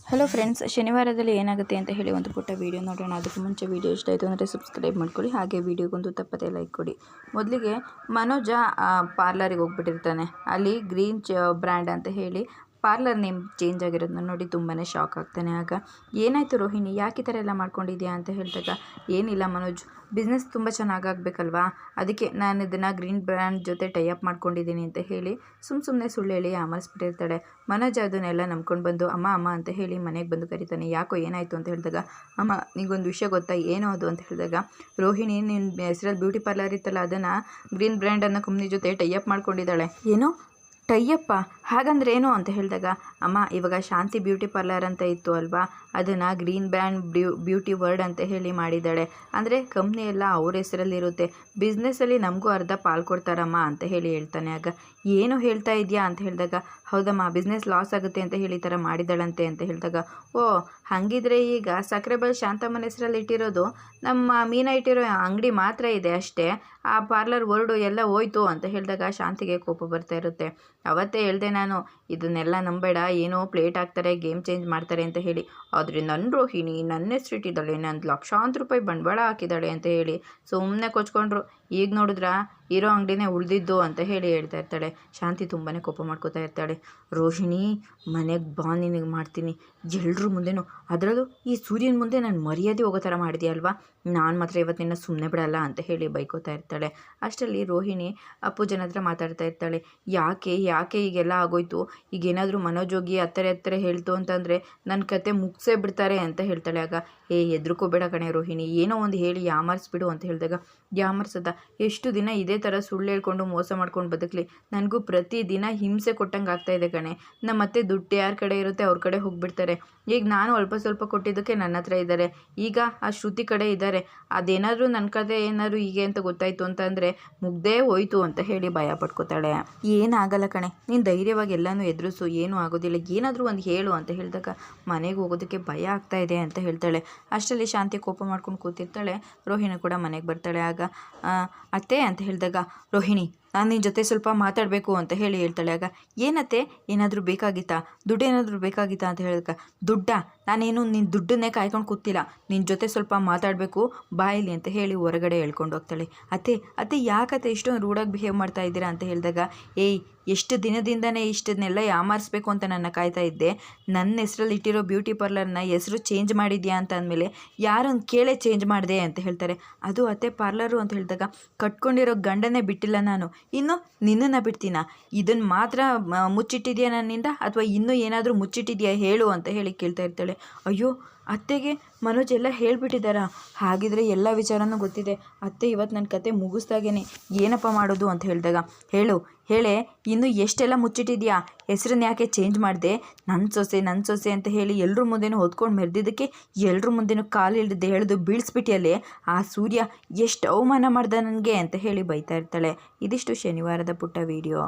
Hello friends, ಶನಿವಾರದಲ್ಲಿ ಏನಾಗುತ್ತೆ ಅಂತ ಹೇಳಿ ಒಂದು ಪುಟ್ಟ ವೀಡಿಯೋ ನೋಡೋಣ. ಅದಕ್ಕೆ ಮುಂಚೆ ವೀಡಿಯೋ ಇಷ್ಟ ಆಯಿತು ಅಂದರೆ ಸಬ್ಸ್ಕ್ರೈಬ್ ಮಾಡ್ಕೊಳ್ಳಿ, ಹಾಗೆ ವೀಡಿಯೋಗೊಂದು ತಪ್ಪದೇ ಲೈಕ್ ಕೊಡಿ. ಮೊದಲಿಗೆ ಮನೋಜ ಪಾರ್ಲರಿಗೆ ಹೋಗ್ಬಿಟ್ಟಿರ್ತಾನೆ. ಅಲ್ಲಿ ಗ್ರೀನ್ ಬ್ರ್ಯಾಂಡ್ ಅಂತ ಹೇಳಿ ಪಾರ್ಲರ್ ನೇಮ್ ಚೇಂಜ್ ಆಗಿರೋದನ್ನ ನೋಡಿ ತುಂಬಾ ಶಾಕ್ ಆಗ್ತಾನೆ. ಆಗ ಏನಾಯಿತು ರೋಹಿಣಿ, ಯಾಕೆ ಈ ಥರ ಎಲ್ಲ ಮಾಡ್ಕೊಂಡಿದ್ಯಾ ಅಂತ ಹೇಳಿದಾಗ, ಏನಿಲ್ಲ ಮನೋಜ್, ಬಿಸ್ನೆಸ್ ತುಂಬ ಚೆನ್ನಾಗಾಗಬೇಕಲ್ವಾ, ಅದಕ್ಕೆ ನಾನು ಇದನ್ನು ಗ್ರೀನ್ ಬ್ರ್ಯಾಂಡ್ ಜೊತೆ ಟೈಅಪ್ ಮಾಡ್ಕೊಂಡಿದ್ದೀನಿ ಅಂತ ಹೇಳಿ ಸುಮ್ಮನೆ ಸುಳ್ಳು ಹೇಳಿ ಯಾಮರಿಸ್ಬಿಟ್ಟಿರ್ತಾಳೆ. ಮನೋಜ್ ಅದನ್ನೆಲ್ಲ ನಂಬ್ಕೊಂಡು ಬಂದು ಅಮ್ಮ ಅಮ್ಮ ಅಂತ ಹೇಳಿ ಮನೆಗೆ ಬಂದು ಕರೀತಾನೆ. ಯಾಕೋ ಏನಾಯಿತು ಅಂತ ಹೇಳಿದಾಗ, ಅಮ್ಮ ನಿಗೊಂದು ವಿಷಯ ಗೊತ್ತಾ, ಏನೋ ಅದು ಅಂತ ಹೇಳಿದಾಗ, ರೋಹಿಣಿ ನಿನ್ನ ಹೆಸರಲ್ಲಿ ಬ್ಯೂಟಿ ಪಾರ್ಲರ್ ಇತ್ತಲ್ಲ, ಅದನ್ನು ಗ್ರೀನ್ ಬ್ರ್ಯಾಂಡ್ ಅನ್ನೋ ಕಂಪ್ನಿ ಜೊತೆ ಟೈಅಪ್ ಮಾಡ್ಕೊಂಡಿದ್ದಾಳೆ. ಏನೋ ಟೈಯಪ್ಪ, ಹಾಗಂದ್ರೆ ಏನು ಅಂತ ಹೇಳಿದಾಗ, ಅಮ್ಮ ಇವಾಗ ಶಾಂತಿ ಬ್ಯೂಟಿ ಪಾರ್ಲರ್ ಅಂತ ಇತ್ತು ಅಲ್ವಾ, ಅದನ್ನು ಗ್ರೀನ್ ಬ್ರ್ಯಾಂಡ್ ಬ್ಯೂಟಿ ವರ್ಡ್ ಅಂತ ಹೇಳಿ ಮಾಡಿದ್ದಾಳೆ. ಅಂದರೆ ಕಂಪ್ನಿ ಎಲ್ಲ ಅವ್ರ ಹೆಸರಲ್ಲಿರುತ್ತೆ, ಬಿಸ್ನೆಸ್ಸಲ್ಲಿ ನಮಗೂ ಅರ್ಧ ಪಾಲು ಕೊಡ್ತಾರಮ್ಮ ಅಂತ ಹೇಳಿ ಹೇಳ್ತಾನೆ. ಆಗ ಏನು ಹೇಳ್ತಾ ಇದೆಯಾ ಅಂತ ಹೇಳಿದಾಗ, ಹೌದಮ್ಮ ಬಿಸ್ನೆಸ್ ಲಾಸ್ ಆಗುತ್ತೆ ಅಂತ ಹೇಳಿ ಈ ಥರ ಮಾಡಿದ್ದಾಳಂತೆ ಅಂತ ಹೇಳಿದಾಗ, ಓ ಹಾಗಿದ್ರೆ ಈಗ ಸಕ್ಕರೆಬೈಲ್ ಶಾಂತಮ್ಮನ ಹೆಸರಲ್ಲಿ ಇಟ್ಟಿರೋದು ನಮ್ಮ ಮೀನಾ ಇಟ್ಟಿರೋ ಅಂಗಡಿ ಮಾತ್ರ ಇದೆ ಅಷ್ಟೇ, ಆ ಪಾರ್ಲರ್ ವರ್ಡು ಎಲ್ಲ ಹೋಯ್ತು ಅಂತ ಹೇಳಿದಾಗ ಶಾಂತಿಗೆ ಕೋಪ ಬರ್ತಾ ಇರುತ್ತೆ. ಅವತ್ತೇ ಹೇಳಿದೆ ನಾನು, ಇದನ್ನೆಲ್ಲ ನಂಬೇಡ, ಏನೋ ಪ್ಲೇಟ್ ಹಾಕ್ತಾರೆ, ಗೇಮ್ ಚೇಂಜ್ ಮಾಡ್ತಾರೆ ಅಂತ ಹೇಳಿ, ಆದರೆ ನನ್ನ ರೋಹಿಣಿ ನನ್ನ ಹೆಸರು ಇಟ್ಟಿದ್ದಾಳೆ, ನನ್ನ ಲಕ್ಷಾಂತರ ರೂಪಾಯಿ ಬಂಡವಾಳ ಹಾಕಿದ್ದಾಳೆ ಅಂತ ಹೇಳಿ ಸುಮ್ಮನೆ ಕೊಚ್ಕೊಂಡ್ರು. ಈಗ ನೋಡಿದ್ರಾ ಇರೋ ಅಂಗಡಿನೇ ಉಳಿದಿದ್ದು ಅಂತ ಹೇಳಿ ಹೇಳ್ತಾ ಇರ್ತಾಳೆ. ಶಾಂತಿ ತುಂಬಾ ಕೋಪ ಮಾಡ್ಕೋತಾ ಇರ್ತಾಳೆ. ರೋಹಿಣಿ ಮನೆಗೆ ಬಾ, ನಿನಗೆ ಮಾಡ್ತೀನಿ ಎಲ್ಲರ ಮುಂದೆನೂ, ಅದರಲ್ಲೂ ಈ ಸೂರ್ಯನ ಮುಂದೆ ನಾನು ಮರ್ಯಾದೆ ಹೋಗೋ ಥರ ಮಾಡಿದೆಯಲ್ವಾ, ನಾನು ಮಾತ್ರ ಇವತ್ತು ನಿನ್ನ ಸುಮ್ಮನೆ ಬಿಡಲ್ಲ ಅಂತ ಹೇಳಿ ಬೈಕೋತಾ ಇರ್ತಾಳೆ. ಅಷ್ಟರಲ್ಲಿ ರೋಹಿಣಿ ಪೂಜನ ಹತ್ರ ಮಾತಾಡ್ತಾ ಇರ್ತಾಳೆ. ಯಾಕೆ ಈಗೆಲ್ಲ ಆಗೋಯ್ತು, ಈಗೇನಾದರೂ ಮನೋಜೋಗಿ ಹತ್ತಿರ ಹೇಳ್ತು ಅಂತಂದರೆ ನನ್ನ ಕತೆ ಮುಗಿಸೇ ಬಿಡ್ತಾರೆ ಅಂತ ಹೇಳ್ತಾಳೆ. ಆಗ ಹೆದರ್ಕೋಬೇಡ ಕಣೆ ರೋಹಿಣಿ, ಏನೋ ಒಂದು ಹೇಳಿ ಯಾಮರ್ಸ್ಬಿಡು ಅಂತ ಹೇಳಿದಾಗ, ಯಾಮರ್ಸದ ಎಷ್ಟು ದಿನ ಇದೇ ಥರ ಸುಳ್ಳು ಹೇಳ್ಕೊಂಡು ಮೋಸ ಮಾಡ್ಕೊಂಡು ಬದುಕಲಿ, ನನಗೂ ಪ್ರತಿದಿನ ಹಿಂಸೆ ಕೊಟ್ಟಂಗೆ ಆಗ್ತಾಯಿದೆ ಕಣೆ. ನಮ್ಮ ಮತ್ತೆ ದುಡ್ಡು ಯಾರ ಕಡೆ ಇರುತ್ತೆ ಅವ್ರ ಕಡೆ ಹೋಗಿಬಿಡ್ತಾರೆ. ಈಗ ನಾನು ಅಲ್ಪ ಸ್ವಲ್ಪ ಕೊಟ್ಟಿದ್ದಕ್ಕೆ ನನ್ನ ಹತ್ರ ಇದ್ದಾರೆ, ಈಗ ಆ ಶ್ರುತಿ ಕಡೆ ಇದ್ದಾರೆ, ಅದೇನಾದರೂ ನನ್ನ ಕತೆ ಏನಾದರೂ ಹೀಗೆ ಅಂತ ಗೊತ್ತಾಯಿತು ಅಂತಂದರೆ ಮುಗ್ದೇ ಹೋಯ್ತು ಅಂತ ಹೇಳಿ ಭಯ ಪಡ್ಕೋತಾಳೆ. ಏನಾಗಲ್ಲ ಕಣೆ, ನೀನು ಧೈರ್ಯವಾಗಿ ಎಲ್ಲನೂ ಎದುರಿಸು, ಏನೂ ಆಗೋದಿಲ್ಲ, ಏನಾದರೂ ಒಂದು ಹೇಳು ಅಂತ ಹೇಳಿದಾಗ, ಮನೆಗೆ ಹೋಗೋದಕ್ಕೆ ಭಯ ಆಗ್ತಾ ಇದೆ ಅಂತ ಹೇಳ್ತಾಳೆ. ಅಷ್ಟರಲ್ಲಿ ಶಾಂತಿ ಕೋಪ ಮಾಡ್ಕೊಂಡು ಕೂತಿರ್ತಾಳೆ. ರೋಹಿಣಿ ಕೂಡ ಮನೆಗೆ ಬರ್ತಾಳೆ. ಆಗ ಅತ್ತೆ ಅಂತ ಹೇಳಿದಾಗ, ರೋಹಿಣಿ ನಾನು ನಿನ್ನ ಜೊತೆ ಸ್ವಲ್ಪ ಮಾತಾಡಬೇಕು ಅಂತ ಹೇಳಿ ಹೇಳ್ತಾಳೆ. ಆಗ ಏನತ್ತೆ, ಏನಾದರೂ ಬೇಕಾಗಿತ್ತಾ, ದುಡ್ಡು ಏನಾದರೂ ಬೇಕಾಗಿತ್ತಾ ಅಂತ ಹೇಳಿದಾಗ, ದುಡ್ಡಾ, ನಾನೇನು ನಿನ್ನ ದುಡ್ಡನ್ನೇ ಕಾಯ್ಕೊಂಡು ಕೂತಿಲ್ಲ, ನಿನ್ನ ಜೊತೆ ಸ್ವಲ್ಪ ಮಾತಾಡಬೇಕು ಬಾಯಿಲಿ ಅಂತ ಹೇಳಿ ಹೊರಗಡೆ ಹೇಳ್ಕೊಂಡು ಹೋಗ್ತಾಳೆ. ಅತ್ತೆ ಯಾಕತ್ತೆ ಇಷ್ಟೊಂದು ರೂಢಾಗಿ ಬಿಹೇವ್ ಮಾಡ್ತಾ ಇದ್ದೀರಾ ಅಂತ ಹೇಳಿದಾಗ, ಎಷ್ಟು ದಿನದಿಂದನೇ ಇಷ್ಟನ್ನೆಲ್ಲ ಯಾಮಾರಿಸ್ಬೇಕು ಅಂತ ನನ್ನ ಕಾಯ್ತಾ ಇದ್ದೆ, ನನ್ನ ಹೆಸರಲ್ಲಿ ಇಟ್ಟಿರೋ ಬ್ಯೂಟಿ ಪಾರ್ಲರ್ನ ಹೆಸರು ಚೇಂಜ್ ಮಾಡಿದ್ಯಾ ಅಂತ ಅಂದಮೇಲೆ ಯಾರೊಂದು ಕೇಳೇ ಚೇಂಜ್ ಮಾಡಿದೆ ಅಂತ ಹೇಳ್ತಾರೆ. ಅದು ಅತ್ತೆ ಪಾರ್ಲರು ಅಂತ ಹೇಳಿದಾಗ, ಕಟ್ಕೊಂಡಿರೋ ಗಂಡನೇ ಬಿಟ್ಟಿಲ್ಲ ನಾನು, ಇನ್ನು ನಿನ್ನನ್ನು ಬಿಡ್ತೀನಾ, ಇದನ್ನು ಮಾತ್ರ ಮುಚ್ಚಿಟ್ಟಿದೆಯಾ ನನ್ನಿಂದ, ಅಥವಾ ಇನ್ನೂ ಏನಾದರೂ ಮುಚ್ಚಿಟ್ಟಿದೆಯಾ ಹೇಳು ಅಂತ ಹೇಳಿ ಕೇಳ್ತಾ ಇರ್ತಾಳೆ. ಅಯ್ಯೋ ಅತ್ತೆಗೆ ಮನೋಜ್ ಎಲ್ಲ ಹೇಳಿಬಿಟ್ಟಿದ್ದಾರಾ, ಹಾಗಿದ್ರೆ ಎಲ್ಲ ವಿಚಾರನೂ ಗೊತ್ತಿದೆ, ಅತ್ತೆ ಇವತ್ತು ನನ್ನ ಕತೆ ಮುಗಿಸ್ದಾಗೇನೆ ಏನಪ್ಪ ಮಾಡೋದು ಅಂತ ಹೇಳಿದಾಗ, ಹೇಳೆ ಇನ್ನು ಎಷ್ಟೆಲ್ಲ ಮುಚ್ಚಿಟ್ಟಿದ್ಯಾ, ಹೆಸರನ್ನ ಯಾಕೆ ಚೇಂಜ್ ಮಾಡಿದೆ, ನನ್ನ ಸೊಸೆ ಅಂತ ಹೇಳಿ ಎಲ್ಲರ ಮುಂದೆನೂ ಹೊತ್ಕೊಂಡು ಮೆರೆದಿದ್ದಕ್ಕೆ ಎಲ್ಲರ ಮುಂದೆನೂ ಕಾಲು ಹಿಡಿದು ಎಳೆದು ಬೀಳಿಸ್ಬಿಟ್ಟಿಯಲ್ಲೇ, ಆ ಸೂರ್ಯ ಎಷ್ಟು ಅವಮಾನ ಮಾಡ್ದ ನನಗೆ ಅಂತ ಹೇಳಿ ಬೈತಾ ಇರ್ತಾಳೆ. ಇದಿಷ್ಟು ಶನಿವಾರದ ಪುಟ್ಟ ವಿಡಿಯೋ.